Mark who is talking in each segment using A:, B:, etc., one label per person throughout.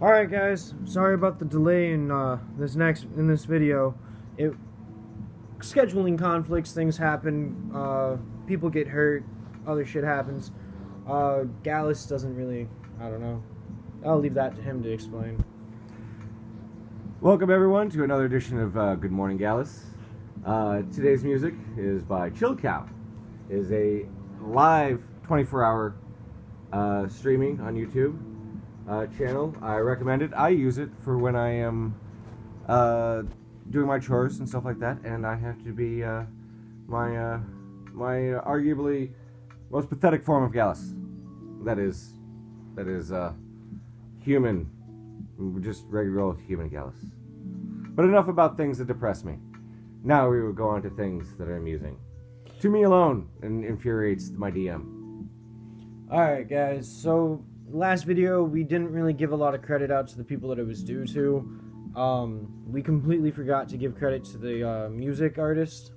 A: Alright guys, sorry about the delay in this video. Scheduling conflicts, things happen, people get hurt, other shit happens. Gallus doesn't really, I don't know. I'll leave that to him to explain.
B: Welcome everyone to another edition of Good Morning Gallus. Today's music is by Chill Cow. It is a live 24-hour streaming on YouTube channel. I recommend it. I use it for when I am doing my chores and stuff like that, and I have to be my arguably most pathetic form of Gallus. That is human, just regular old human Gallus. But enough about things that depress me. Now we will go on to things that are amusing. To me alone, and infuriates my DM.
A: Alright guys, so last video we didn't really give a lot of credit out to the people that it was due to. We completely forgot to give credit to the music artist.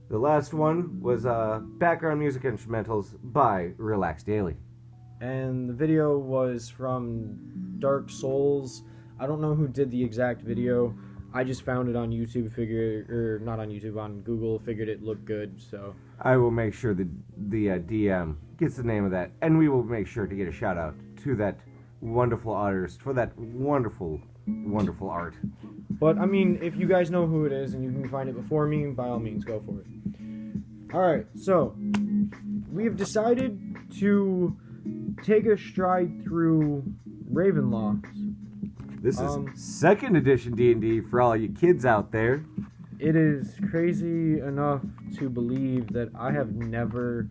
B: The last one was background music instrumentals by Relax Daily.
A: And the video was from Dark Souls. I don't know who did the exact video. I just found it on YouTube, not on YouTube, on Google, figured it looked good, so.
B: I will make sure that the DM gets the name of that, and we will make sure to get a shout out to that wonderful artist for that wonderful, wonderful art.
A: But, I mean, if you guys know who it is and you can find it before me, by all means, go for it. Alright, so, we have decided to take a stride through Ravenloft.
B: This is 2nd edition D&D for all you kids out there.
A: It is crazy enough to believe that I have never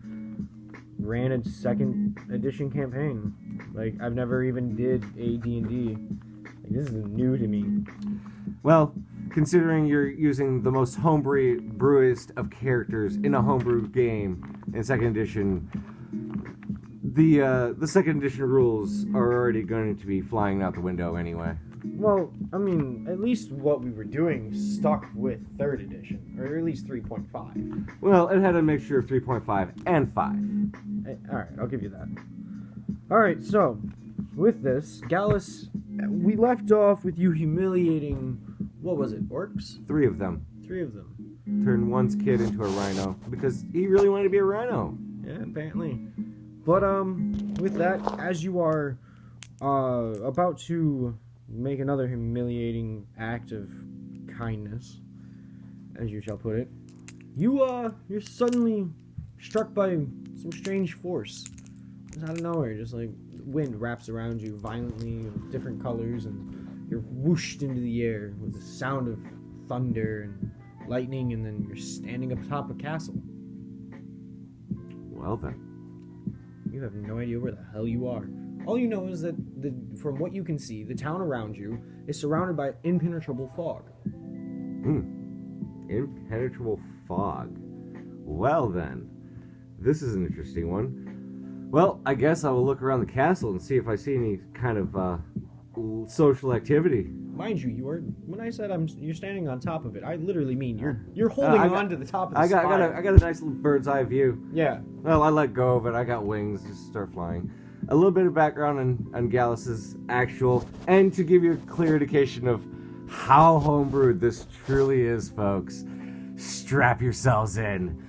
A: ran a 2nd edition campaign. Like, I've never even did a D&D. Like, this is new to me.
B: Well, considering you're using the most homebrewest of characters in a homebrew game in 2nd edition, the 2nd edition rules are already going to be flying out the window anyway.
A: Well, I mean, at least what we were doing stuck with 3rd edition, or at least 3.5.
B: Well, it had a mixture of 3.5 and 5.
A: Alright, I'll give you that. Alright, so, with this, Gallus, we left off with you humiliating, what was it, orcs?
B: 3 of them.
A: 3 of them.
B: Turned one's kid into a rhino, because he really wanted to be a rhino.
A: Yeah, apparently. But, with that, as you are, about to make another humiliating act of kindness, as you shall put it, you're suddenly struck by some strange force. Just out of nowhere, just like wind wraps around you violently of different colors, and you're whooshed into the air with the sound of thunder and lightning, and then you're standing up top of a castle.
B: Well then.
A: You have no idea where the hell you are. All you know is that, from what you can see, the town around you is surrounded by impenetrable fog.
B: Impenetrable fog. Well then, this is an interesting one. Well, I guess I will look around the castle and see if I see any kind of social activity.
A: Mind you, when I said you're standing on top of it, I literally mean you're holding on to the top of the spire.
B: I got a nice little bird's eye view.
A: Yeah.
B: Well, I let go of it. I got wings, just start flying. A little bit of background on Gallus's actual, and to give you a clear indication of how homebrewed this truly is, folks. Strap yourselves in.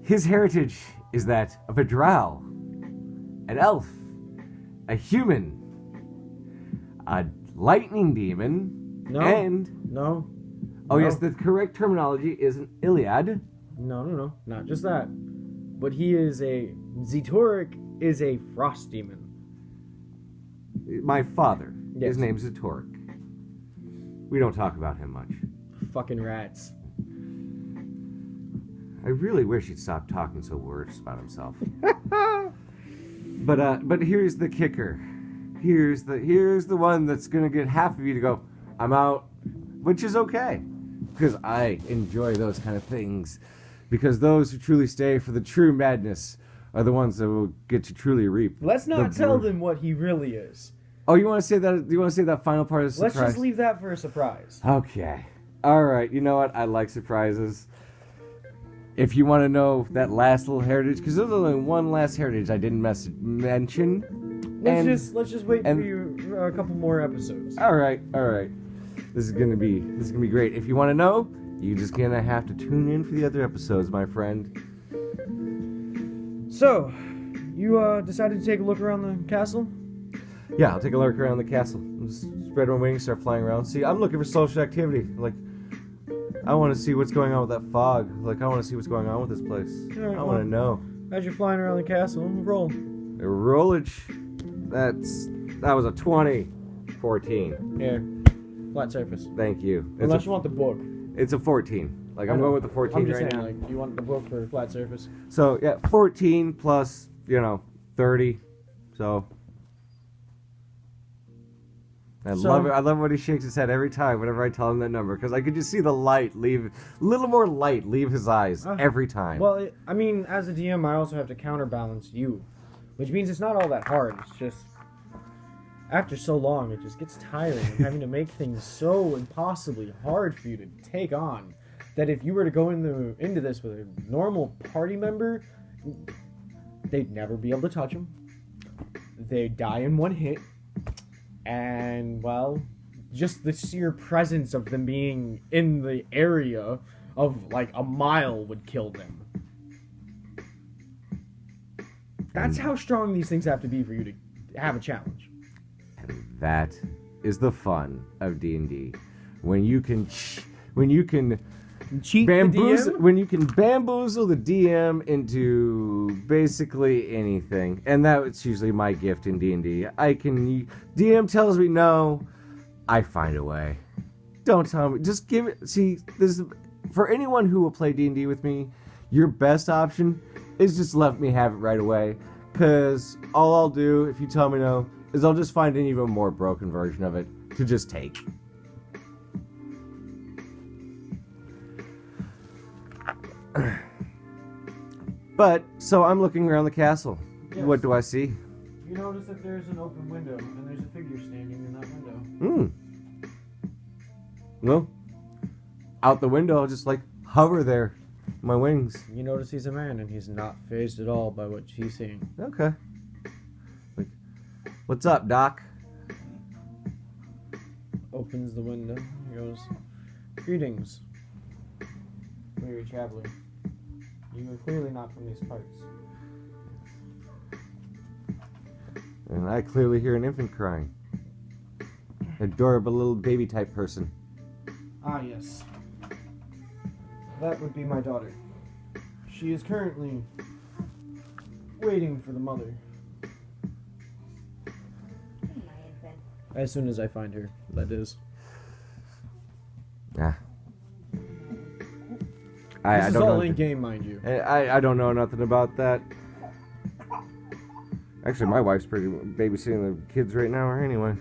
B: His heritage is that of a drow, an elf, a human, a lightning demon,
A: No.
B: Oh, yes, the correct terminology is an Iliad.
A: No, not just that. But he is Zetoric is a frost demon.
B: My father.
A: Yes.
B: His name's Zetoric. We don't talk about him much.
A: Fucking rats.
B: I really wish he'd stop talking so worse about himself. But here's the kicker. Here's the one that's gonna get half of you to go, I'm out, which is okay, because I enjoy those kind of things, because those who truly stay for the true madness are the ones that will get to truly reap.
A: Let's not tell them what he really is.
B: Oh, you want to say that? You want to say that final part of the surprise?
A: Let's just leave that for a surprise.
B: Okay. All right. You know what? I like surprises. If you want to know that last little heritage, because there's only one last heritage I didn't mention.
A: Let's just wait for you for a couple more episodes.
B: All right. This is gonna be great. If you want to know, you're just gonna have to tune in for the other episodes, my friend.
A: So, you decided to take a look around the castle?
B: Yeah, I'll take a look around the castle. Just spread my wings, start flying around. See, I'm looking for social activity. Like, I want to see what's going on with that fog. Like, I want to see what's going on with this place.
A: Right,
B: I want to know.
A: As you're flying around the castle, roll.
B: A rollage. That was a 20. 14.
A: Here. Flat surface.
B: Thank you.
A: Unless you want the book.
B: It's a 14. Like, I'm going with the 14
A: I'm just
B: right
A: saying,
B: now.
A: like, you want the book for flat surface?
B: So, yeah, 14 plus, 30. So... I love it. I love when he shakes his head every time whenever I tell him that number, because I could just see the light leave, a little more light leave his eyes every time.
A: Well, I mean, as a DM, I also have to counterbalance you, which means it's not all that hard. It's just, after so long, it just gets tiring of having to make things so impossibly hard for you to take on, that if you were to go into this with a normal party member, they'd never be able to touch him. They'd die in one hit. And, well, just the sheer presence of them being in the area of, like, a mile would kill them. That's how strong these things have to be for you to have a challenge.
B: And that is the fun of D&D. When you can
A: cheat
B: bamboozle,
A: the DM?
B: when you can bamboozle the DM into basically anything, and that's usually my gift in D&D. DM tells me no, I find a way. Don't tell me, just give it. See, for anyone who will play D&D with me, your best option is just let me have it right away, because all I'll do if you tell me no is I'll just find an even more broken version of it to just take. But, so I'm looking around the castle. Yes. What do I see?
A: You notice that there's an open window, and there's a figure standing in that window.
B: Well, out the window, I'll just, hover there. My wings.
A: You notice he's a man, and he's not fazed at all by what he's seeing.
B: Okay. What's up, Doc?
A: Opens the window. He goes, "Greetings, weary traveler. You are clearly not from these parts."
B: And I clearly hear an infant crying. Adorable little baby type person.
A: Ah, yes. That would be my daughter. She is currently waiting for the mother. As soon as I find her, that is.
B: Yeah.
A: This is all in game, mind you.
B: I don't know nothing about that. Actually, my wife's pretty babysitting the kids right now, anyway.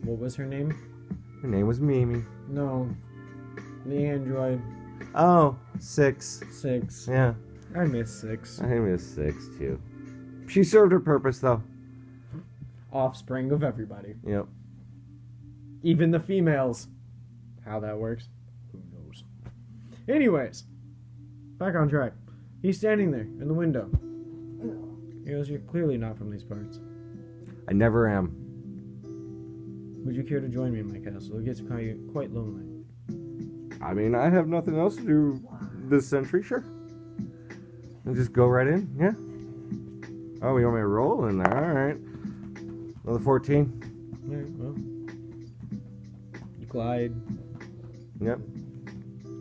A: What was her name?
B: Her name was Mimi.
A: No. The android.
B: Oh, 6.
A: 6.
B: Yeah.
A: I miss 6.
B: I miss 6, too. She served her purpose, though.
A: Offspring of everybody.
B: Yep.
A: Even the females. How that works, who knows. Anyways, back on track. He's standing there in the window. He goes, "You're clearly not from these parts.
B: I never am.
A: Would you care to join me in my castle? It gets quite lonely."
B: I mean, I have nothing else to do this century, sure. I'll just go right in, yeah. Oh, you want me to roll in there? Alright. Another 14.
A: Alright, well. You glide.
B: Yep.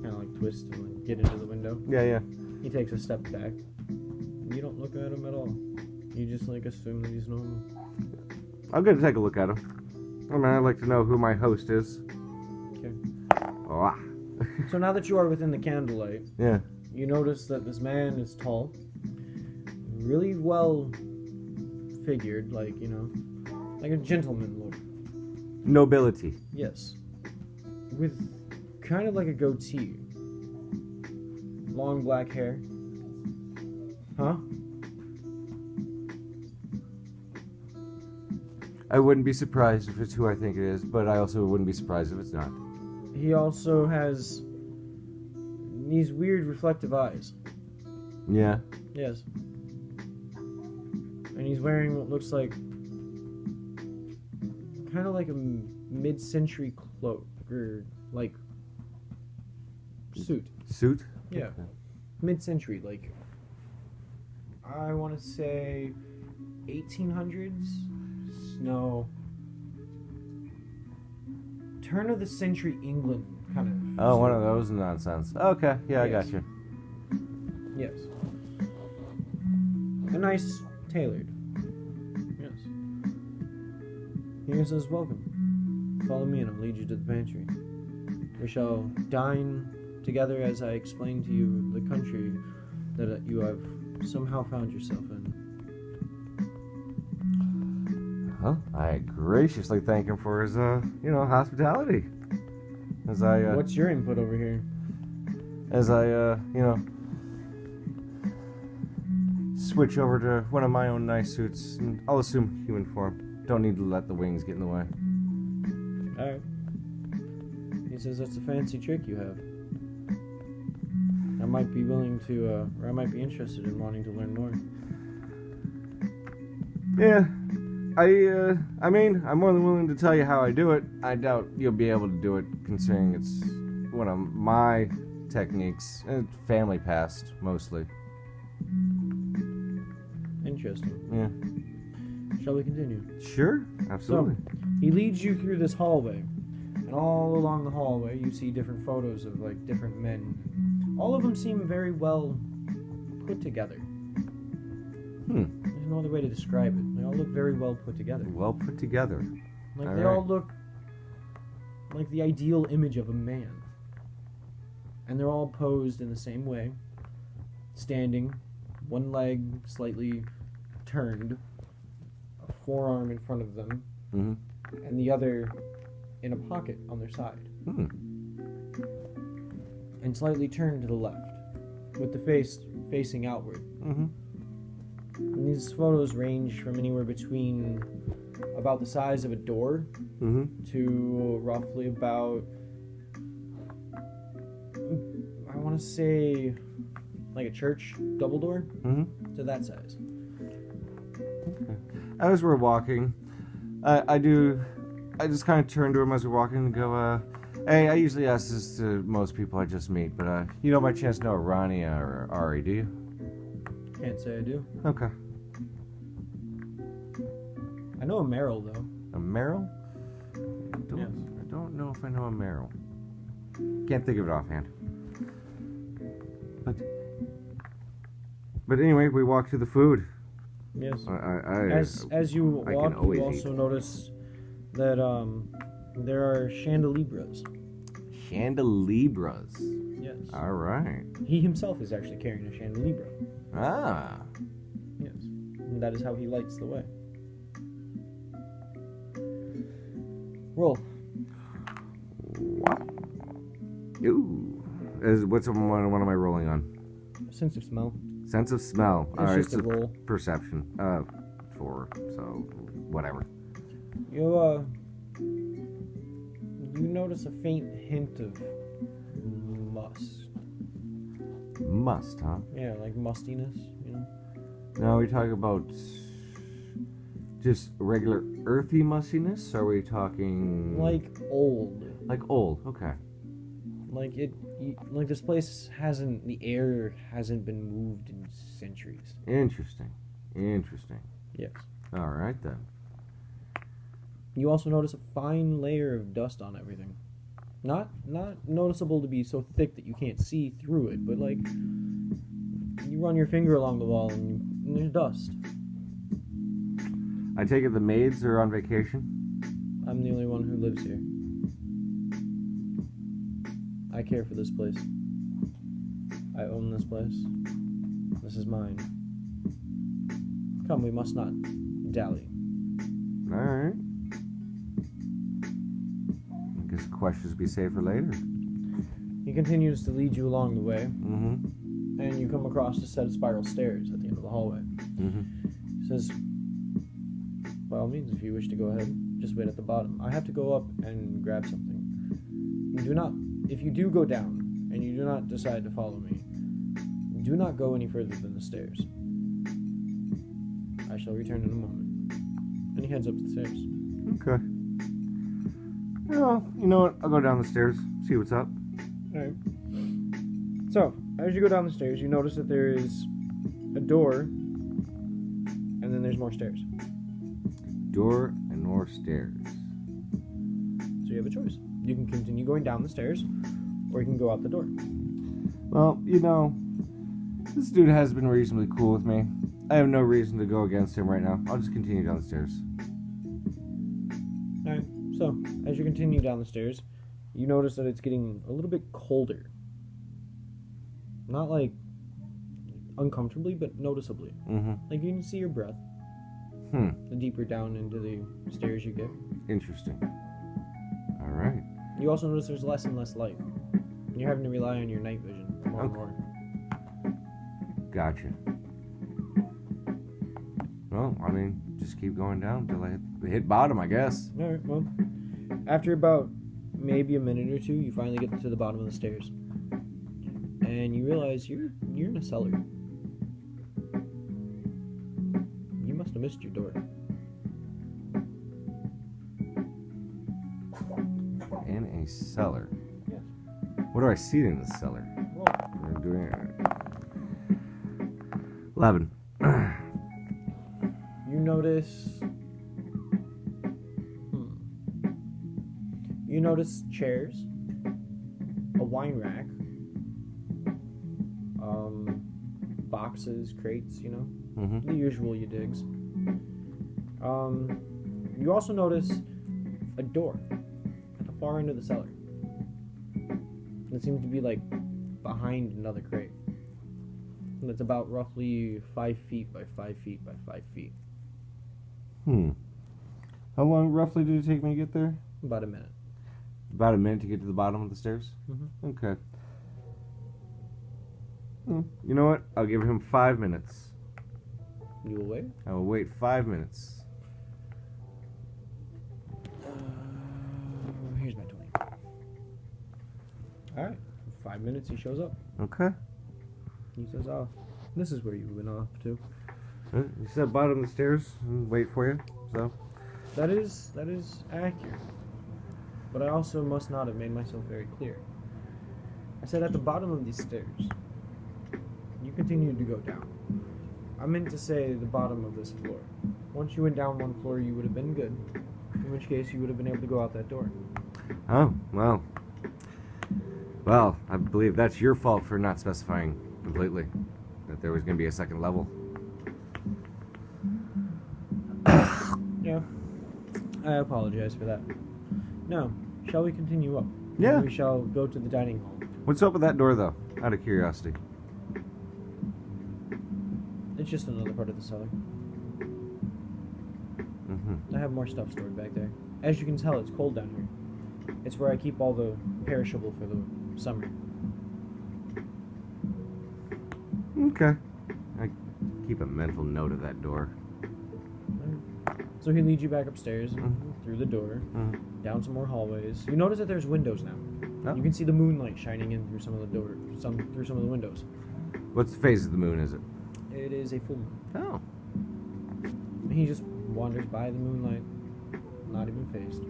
A: Kind of twist and get into the window.
B: Yeah.
A: He takes a step back. You don't look at him at all. You just assume that he's normal.
B: I'll go take a look at him. I mean, I'd like to know who my host is.
A: Okay.
B: Oh,
A: So now that you are within the candlelight,
B: yeah,
A: you notice that this man is tall, really well figured, like a gentleman look.
B: Nobility.
A: Yes. With kind of like a goatee. Long black hair. Huh?
B: I wouldn't be surprised if it's who I think it is, but I also wouldn't be surprised if it's not.
A: He also has these weird reflective eyes.
B: Yeah.
A: Yes. And he's wearing what looks like kind of like a mid-century cloak or like suit.
B: Suit?
A: Yeah,
B: Okay.
A: mid-century, like I want to say 1800s. No, turn of the century England kind of.
B: Oh, one of those nonsense. Okay, yeah, I got you.
A: Yes. A nice tailored. Yes. He says, welcome. Follow me and I'll lead you to the pantry. We shall dine together as I explain to you the country that you have somehow found yourself in.
B: Well, I graciously thank him for his, hospitality. As I,
A: What's your input over here?
B: As I, switch over to one of my own nice suits, and I'll assume human form. Don't need to let the wings get in the way.
A: Alright. He says that's a fancy trick you have. I might be willing to, or I might be interested in wanting to learn more.
B: Yeah. I mean, I'm more than willing to tell you how I do it. I doubt you'll be able to do it, considering it's one of my techniques. Family past, mostly.
A: Interesting.
B: Yeah.
A: Shall we continue?
B: Sure, absolutely.
A: So, he leads you through this hallway, and all along the hallway you see different photos of, like, different men. All of them seem very well put together. There's no other way to describe it. They all look very well put together.
B: Well put together.
A: Like, they all look like the ideal image of a man. And they're all posed in the same way. Standing, one leg slightly turned, a forearm in front of them, and the other in a pocket on their side. And slightly turned to the left, with the face facing outward. And these photos range from anywhere between about the size of a door to roughly about, I want to say, like a church double door to that size.
B: Okay. As we're walking, I just kind of turn to him as we're walking and go, hey, I usually ask this to most people I just meet, but you don't by chance know Rania or Ari, do you?
A: Can't say I do.
B: Okay.
A: I know a Meryl, though.
B: A Meryl?
A: Yes.
B: I don't know if I know a Meryl. Can't think of it offhand. But anyway, we walk to the food.
A: Yes.
B: As
A: you walk, you also notice that there are chandelibras.
B: Chandelibras.
A: Yes.
B: All right.
A: He himself is actually carrying a chandelibra.
B: Ah.
A: Yes. And that is how he lights the way. Roll.
B: Wow. Ooh. What am I rolling on?
A: Sense of smell.
B: Sense of smell.
A: It's
B: all right.
A: just a roll.
B: Perception. 4. So whatever.
A: You notice a faint hint of must.
B: Must, huh?
A: Yeah, like mustiness, you know?
B: Now, are we talking about just regular earthy mustiness? Or are we talking
A: Like old.
B: Like old, okay.
A: Like this place the air hasn't been moved in centuries.
B: Interesting.
A: Yes.
B: All right then.
A: You also notice a fine layer of dust on everything. Not noticeable to be so thick that you can't see through it, but like you run your finger along the wall and there's dust.
B: I take it the maids are on vacation?
A: I'm the only one who lives here. I care for this place. I own this place. This is mine. Come, we must not dally.
B: Alright. I guess questions be saved for later.
A: He continues to lead you along the way.
B: Mm-hmm.
A: And you come across a set of spiral stairs at the end of the hallway.
B: Mm-hmm.
A: He says, by all means, if you wish to go ahead, just wait at the bottom. I have to go up and grab something. If you do go down, and you do not decide to follow me, do not go any further than the stairs. I I shall return in a moment. And he heads up the stairs.
B: Okay. Well, you know what? I'll go down the stairs, see what's up.
A: Alright. So, as you go down the stairs, you notice that there is a door, and then there's more stairs.
B: Door and more stairs.
A: So you have a choice. You can continue going down the stairs, or you can go out the door.
B: Well, you know, this dude has been reasonably cool with me. I have no reason to go against him right now. I'll just continue down the stairs.
A: Alright, so, as you continue down the stairs, you notice that it's getting a little bit colder. Not like uncomfortably, but noticeably.
B: Mm-hmm.
A: Like you can see your breath. The deeper down into the stairs you get.
B: Interesting. Alright.
A: You also notice there's less and less light. You're having to rely on your night vision more and more.
B: Gotcha. Well, I mean, just keep going down until I hit bottom, I guess.
A: Alright, well, after about maybe a minute or two, you finally get to the bottom of the stairs. And you realize you're in a cellar. You must have missed your door.
B: In a cellar.
A: Yes.
B: What do I see in the cellar?
A: Well,
B: I'm doing it. 11.
A: you notice... You notice chairs, a wine rack, boxes, crates, you know, the usual you digs. You also notice a door at the far end of the cellar. It seems to be like behind another crate. And it's about roughly 5 feet by 5 feet by 5 feet.
B: How long roughly did it take me to get there?
A: About a minute.
B: About a minute to get to the bottom of the stairs? Okay. You know what? I'll give him 5 minutes.
A: You will wait?
B: I will wait 5 minutes.
A: Here's my 20. Alright. 5 minutes, he shows up.
B: Okay.
A: He says, this is where you went off to.
B: You said bottom of the stairs and wait for you, so.
A: That is accurate. But I also must not have made myself very clear. I said at the bottom of these stairs, you continued to go down. I meant to say the bottom of this floor. Once you went down one floor, you would have been good. In which case, you would have been able to go out that door.
B: Oh, well. Well, I believe that's your fault for not specifying completely that there was going to be a second level.
A: Yeah. I apologize for that. Now, shall we continue up?
B: Yeah.
A: We shall go to the dining hall.
B: What's up with that door, though? Out of curiosity.
A: It's just another part of the cellar. I have more stuff stored back there. As you can tell, it's cold down here. It's where I keep all the perishable for the summer.
B: Okay. I keep a mental note of that door.
A: So he leads you back upstairs, through the door, down some more hallways. You notice that there's windows now.
B: Oh.
A: You can see the moonlight shining in through some of the through some of the windows.
B: What's the phase of the moon, is it?
A: It is a full moon.
B: Oh.
A: He just wanders by the moonlight, not even phased.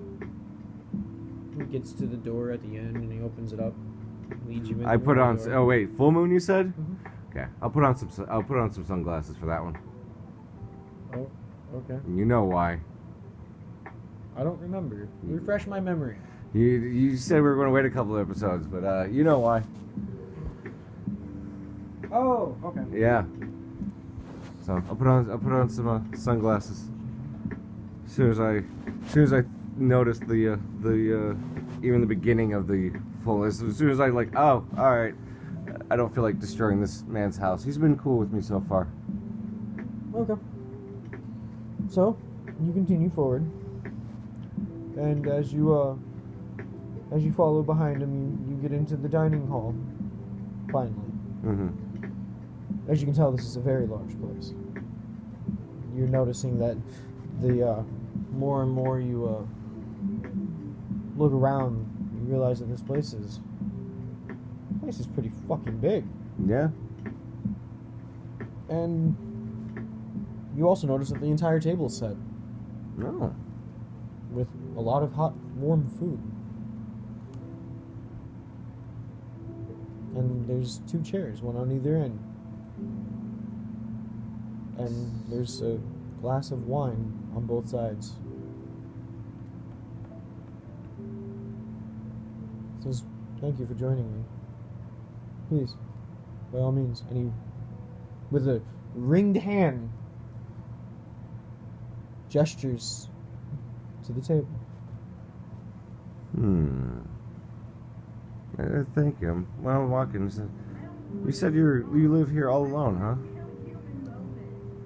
A: He gets to the door at the end and he opens it up, leads you in.
B: I put on.
A: door.
B: Oh wait, full moon. You said? Okay. I'll put on some sunglasses for that one.
A: Oh, okay.
B: You know why?
A: I don't remember. Refresh my memory.
B: You said we were going to wait a couple of episodes, but you know why?
A: Oh, okay.
B: Yeah. So I'll put on some sunglasses. As soon as I noticed the even the beginning of the full. As soon as I like, oh, all right. I don't feel like destroying this man's house. He's been cool with me so far.
A: Okay. So you continue forward, and as you follow behind him, you get into the dining hall. Finally. As you can tell, this is a very large place. You're noticing that the more and more you look around, you realize that this place is pretty fucking big.
B: Yeah.
A: And You also notice that the entire table is set
B: No.
A: with a lot of hot, warm food. And there's 2 chairs, one on either end. And there's a glass of wine on both sides. It says, "Thank you for joining me. Please, by all means." And he, with a ringed hand, gestures to the table.
B: Thank you. Well, Watkins, you said you live here all alone, huh?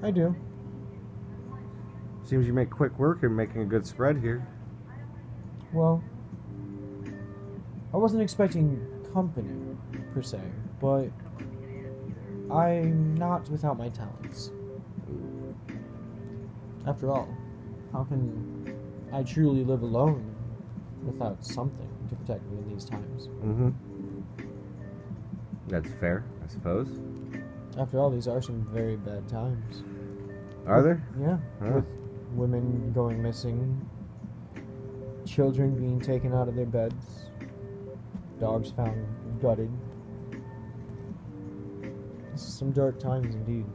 A: I do.
B: Seems you make quick work in making a good spread here.
A: Well, I wasn't expecting company, per se, but I'm not without my talents. After all, how can I truly live alone without something to protect me in these times?
B: Mm-hmm. That's fair, I suppose.
A: After all, these are some very bad times.
B: Are there?
A: Yeah,
B: Huh.
A: with women going missing, children being taken out of their beds, dogs found gutted. This is some dark times indeed.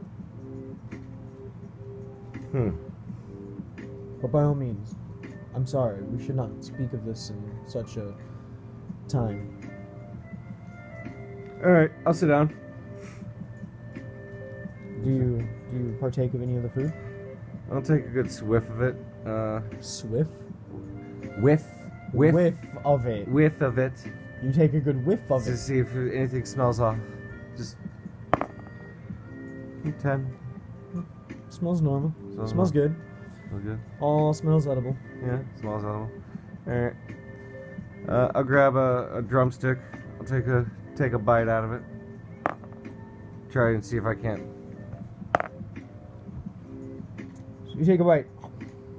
A: But by all means, I'm sorry, we should not speak of this in such a time.
B: Alright, I'll sit down.
A: Do you partake of any of the food?
B: I'll take a good swift of it.
A: Swift?
B: Whiff
A: of it.
B: Whiff of it.
A: You take a good whiff of
B: To
A: it.
B: see if anything smells off. Just 10.
A: Smells normal.
B: Smells
A: Smells good.
B: Smells good.
A: All smells edible.
B: Yeah, smells edible. Alright. I'll grab a drumstick. I'll take a bite out of it. Try and see if I can't.
A: So you take a bite.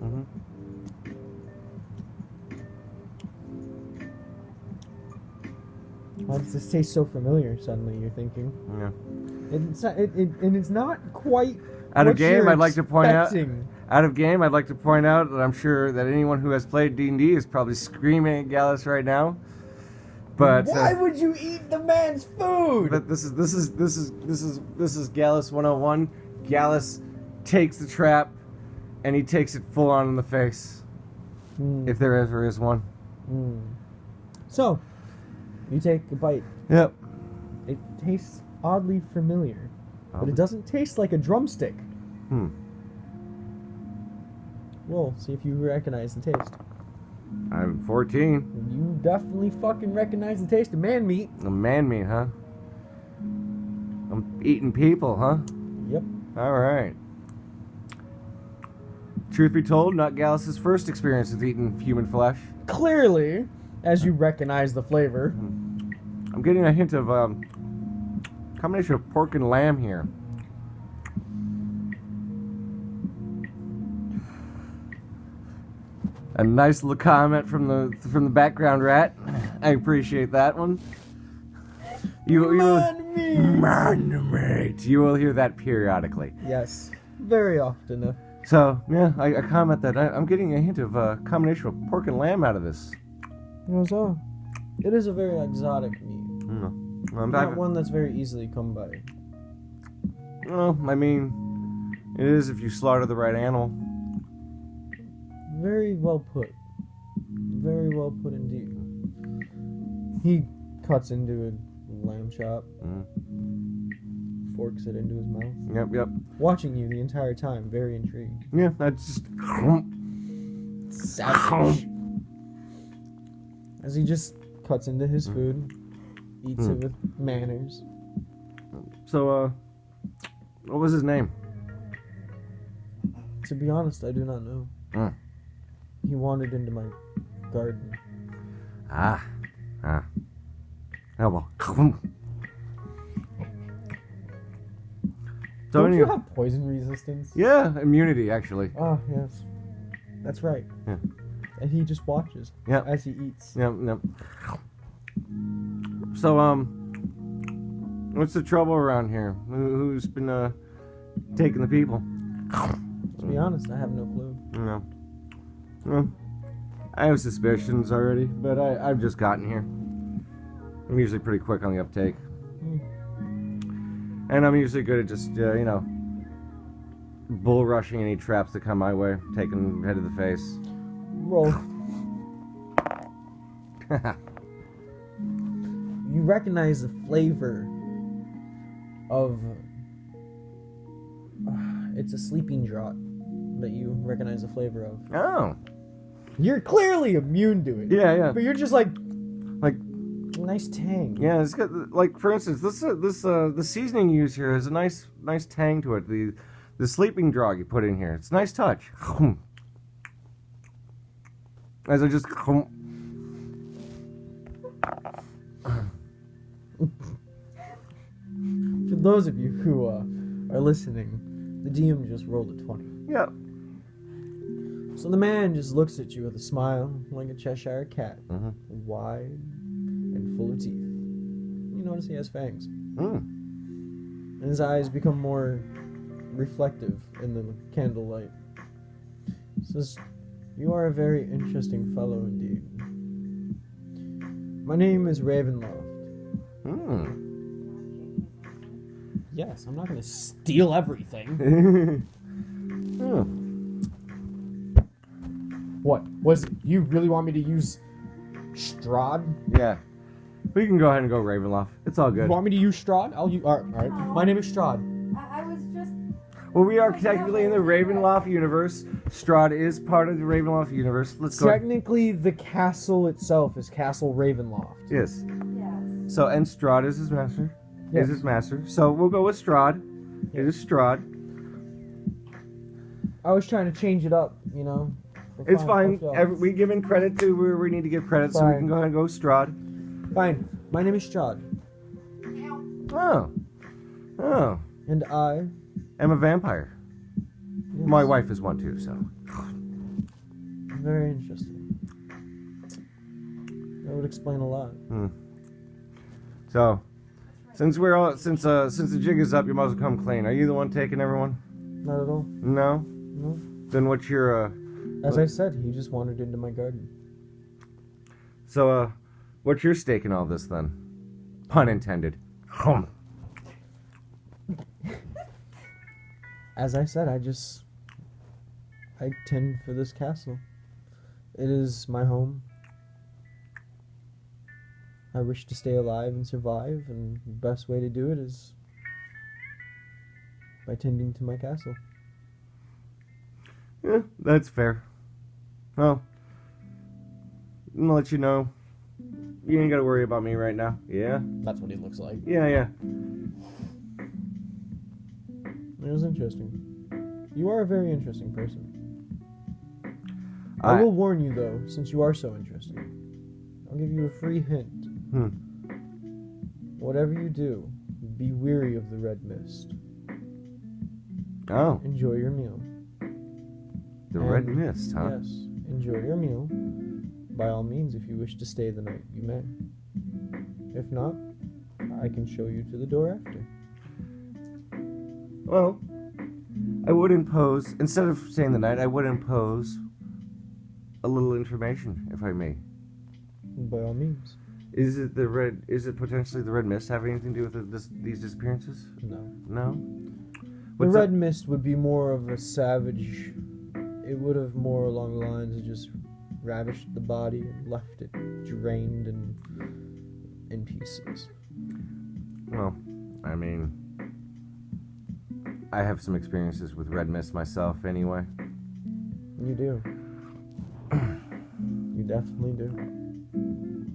B: Mm-hmm.
A: Why does this taste so familiar? Suddenly you're thinking.
B: Yeah.
A: It's not quite.
B: Out of
A: what
B: game,
A: you're
B: I'd like to point out.
A: expecting.
B: Out of game, I'd like to point out that I'm sure that anyone who has played D&D is probably screaming at Gallus right now. But
A: why would you eat the man's food?
B: But this is Gallus 101. Gallus takes the trap, and he takes it full on in the face, if there ever is one.
A: So, you take a bite.
B: Yep.
A: It tastes oddly familiar, but it doesn't taste like a drumstick. Roll, see if you recognize the taste.
B: I'm 14.
A: You definitely fucking recognize the taste of man meat.
B: A man meat, huh? I'm eating people, huh?
A: Yep.
B: Alright. Truth be told, not Gallus's first experience with eating human flesh.
A: Clearly, as you recognize the flavor.
B: I'm getting a hint of combination of pork and lamb here. A nice little comment from the background rat. I appreciate that one. Man meat. You will hear that periodically.
A: Yes, very often.
B: So yeah, I comment that I'm getting a hint of a combination of pork and lamb out of this.
A: So, it is a very exotic meat. Not one that's very easily come by.
B: Well, I mean, it is if you slaughter the right animal.
A: Very well put. Very well put indeed. He cuts into a lamb chop, forks it into his mouth.
B: Yep.
A: Watching you the entire time, very intrigued.
B: Yeah, that's just
A: Savage. As he just cuts into his food, eats it with manners.
B: So, what was his name?
A: To be honest, I do not know. He wandered into my garden.
B: Oh well. So
A: Don't you have poison resistance?
B: Yeah, immunity actually.
A: Oh, yes. That's right.
B: Yeah.
A: And he just watches as he eats.
B: Yep. So, what's the trouble around here? Who's been taking the people?
A: be honest, I have no clue.
B: No. Well, I have suspicions already, but I've just gotten here. I'm usually pretty quick on the uptake. And I'm usually good at just, bull rushing any traps that come my way, taking them head to the face.
A: Roll. You recognize the flavor of... it's a sleeping draught that you recognize the flavor of.
B: Oh.
A: You're clearly immune to it.
B: Yeah.
A: But you're just like nice tang.
B: Yeah, it's got, like, for instance, the seasoning you use here has a nice tang to it. The sleeping draught you put in here, it's a nice touch. As I just...
A: For those of you who are listening, the DM just rolled a 20.
B: Yeah.
A: So the man just looks at you with a smile, like a Cheshire cat, wide and full of teeth. You notice he has fangs. And his eyes become more reflective in the candlelight. Says, "You are a very interesting fellow indeed. My name is Ravenloft." Yes, I'm not going to steal everything. What? You really want me to use Strahd?
B: Yeah. We can go ahead and go Ravenloft. It's all good.
A: You want me to use Strahd? All right. My name is Strahd.
C: I was just...
B: Well, we are technically in the Ravenloft universe. Strahd is part of the Ravenloft universe. Let's go.
A: Technically, the castle itself is Castle Ravenloft.
B: Yes.
C: Yes.
B: So, and Strahd is his master.
A: Yes.
B: Is his master. So, we'll go with Strahd. It is Strahd.
A: I was trying to change it up, you know.
B: It's fine. We give in credit to where we need to give credit, so we can go ahead and go Strahd.
A: Fine. My name is Strahd.
B: Oh.
A: And I
B: am a vampire.
A: Yes.
B: My wife is one too, so.
A: Very interesting. That would explain a lot.
B: So, since the jig is up, you might as well come clean. Are you the one taking everyone?
A: Not at all.
B: No?
A: No.
B: Then what's your,
A: As I said, he just wandered into my garden.
B: So, what's your stake in all this then? Pun intended.
A: As I said, I tend for this castle. It is my home. I wish to stay alive and survive, and the best way to do it is by tending to my castle.
B: Yeah, that's fair. Well, I'm gonna let you know. You ain't gotta worry about me right now. Yeah?
A: That's what he looks like.
B: Yeah.
A: It was interesting. You are a very interesting person. I will warn you, though, since you are so interesting. I'll give you a free hint. Whatever you do, be weary of the red mist.
B: Oh.
A: Enjoy your meal.
B: The red mist, huh?
A: Yes. Enjoy your meal. By all means, if you wish to stay the night, you may. If not, I can show you to the door after.
B: Well, I would impose, instead of staying the night, I would impose a little information, if I may.
A: By all means.
B: Is it potentially the red mist having anything to do with these disappearances?
A: No.
B: No?
A: The red mist would be more of a savage. It would have more along the lines of just ravished the body and left it drained and in pieces.
B: Well, I mean, I have some experiences with red mist myself anyway.
A: You do. You definitely do.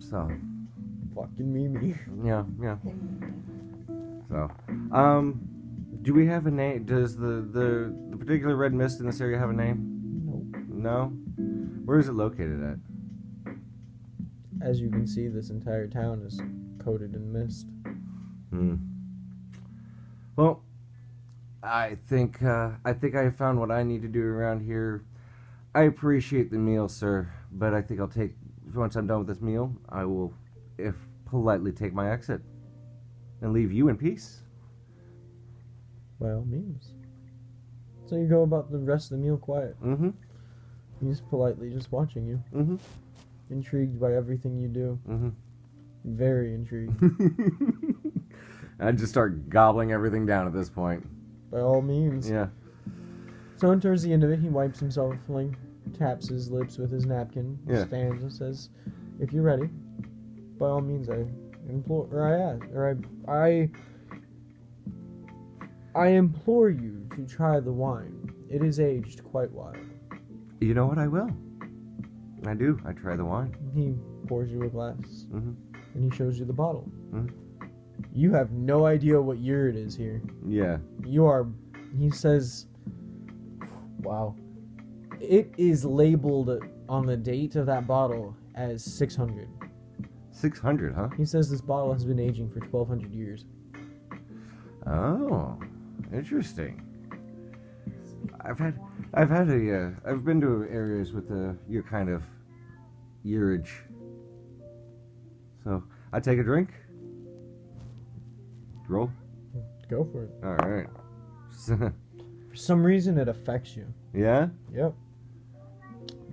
B: So.
A: Fucking Mimi.
B: Yeah. So, do we have a name? Does the particular red mist in this area have a name? No? Where is it located at?
A: As you can see, this entire town is coated in mist.
B: Well, I think I have found what I need to do around here. I appreciate the meal, sir, but I think once I'm done with this meal, I will, politely take my exit and leave you in peace.
A: By all means. So you go about the rest of the meal quiet.
B: Mm-hmm.
A: He's politely just watching you.
B: Mm-hmm.
A: Intrigued by everything you do.
B: Mm-hmm.
A: Very intrigued.
B: I just start gobbling everything down at this point.
A: By all means.
B: Yeah.
A: So towards the end of it, he wipes himself, like, taps his lips with his napkin,
B: Yeah.
A: stands and says, "If you're ready, by all means, I implore, or I ask, or I implore you to try the wine. It is aged quite well."
B: You know what? I will. I do. I try the wine.
A: He pours you a glass,
B: Mm-hmm.
A: and he shows you the bottle.
B: Mhm.
A: You have no idea what year it is here.
B: Yeah.
A: You are, he says, wow. It is labeled on the date of that bottle as 600.
B: 600, huh?
A: He says this bottle has been aging for 1,200 years.
B: Oh, interesting. I've been to areas with your kind of yearage. So, I take a drink. Roll.
A: Go for it.
B: All right.
A: For some reason, it affects you.
B: Yeah?
A: Yep.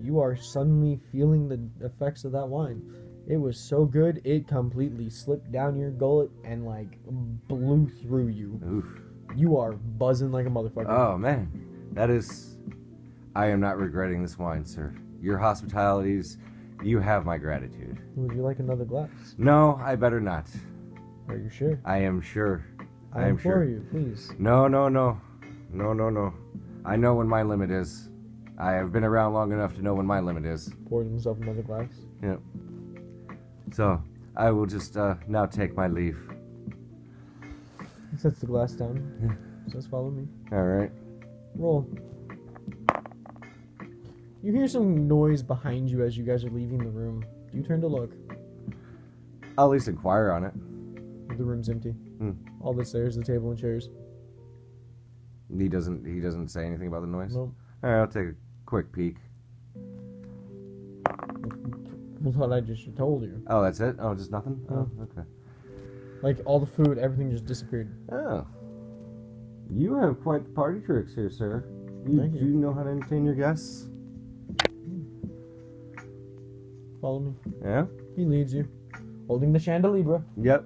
A: You are suddenly feeling the effects of that wine. It was so good, it completely slipped down your gullet and, like, blew through you.
B: Oof.
A: You are buzzing like a motherfucker.
B: Oh, man. I am not regretting this wine, sir. Your hospitalities, you have my gratitude.
A: Would you like another glass?
B: No, I better not.
A: Are you sure?
B: I am sure.
A: I
B: am
A: implore
B: sure.
A: you, please.
B: No. I know when my limit is. I have been around long enough to know when my limit is.
A: Poured himself another glass.
B: Yep. So, I will just now take my leave.
A: He sets the glass down. Says, "Follow me."
B: All right.
A: Roll. You hear some noise behind you as you guys are leaving the room. You turn to look.
B: I'll at least inquire on it.
A: The room's empty. All that's there is the table and chairs.
B: He doesn't say anything about the noise?
A: Nope.
B: All right, I'll take a quick peek.
A: What I just told you.
B: Oh, that's it? Oh, just nothing?
A: No.
B: Oh, okay.
A: Like, all the food, everything just disappeared.
B: Oh. You have quite the party tricks here, sir.
A: Thank you.
B: Do you know how to entertain your guests?
A: Follow me.
B: Yeah?
A: He leads you. Holding the chandelibra.
B: Yep.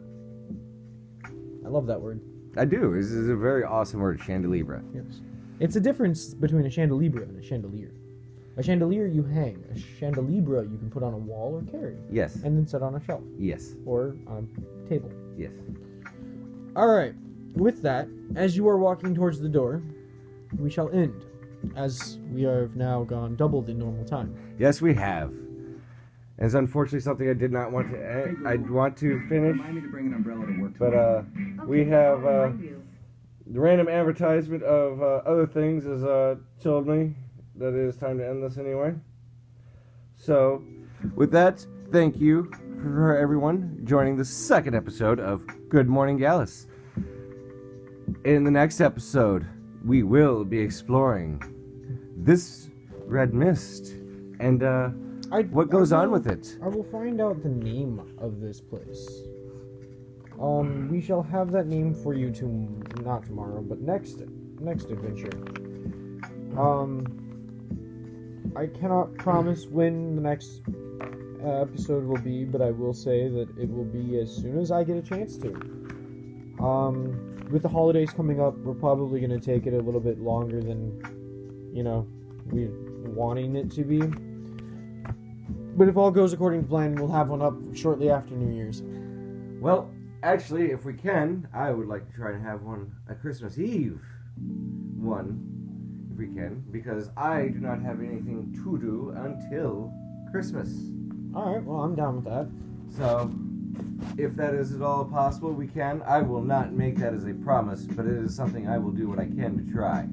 A: I love that word.
B: I do. This is a very awesome word, chandelibra.
A: Yes. It's a difference between a chandelibra and a chandelier. A chandelier you hang. A chandelibra you can put on a wall or carry.
B: Yes.
A: And then set on a shelf.
B: Yes.
A: Or on a table.
B: Yes.
A: Alright. With that, as you are walking towards the door, we shall end. As we have now gone double the normal time.
B: Yes, we have. And it's unfortunately something I did not want to end. I'd want to finish.
D: Remind me to bring an umbrella to work.
B: But, we have, the random advertisement of other things has told me that it is time to end this anyway. So, with that, thank you for everyone joining the second episode of Good Morning Gallus. In the next episode, we will be exploring this red mist and what goes on with it.
A: I will find out the name of this place. We shall have that name for you not tomorrow, but next adventure. I cannot promise when the next episode will be, but I will say that it will be as soon as I get a chance to. With the holidays coming up, we're probably going to take it a little bit longer than, we're wanting it to be. But if all goes according to plan, we'll have one up shortly after New Year's.
B: Well, actually, if we can, I would like to try to have one a Christmas Eve one, if we can, because I do not have anything to do until Christmas.
A: Alright, well, I'm down with that.
B: So, if that is at all possible, we can. I will not make that as a promise, but it is something I will do what I can to try.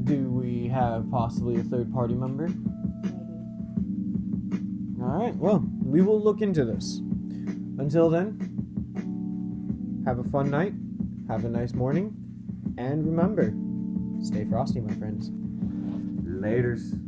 A: Do we have possibly a third party member? Alright, well, we will look into this. Until then, have a fun night, have a nice morning, and remember, stay frosty, my friends.
B: Laters.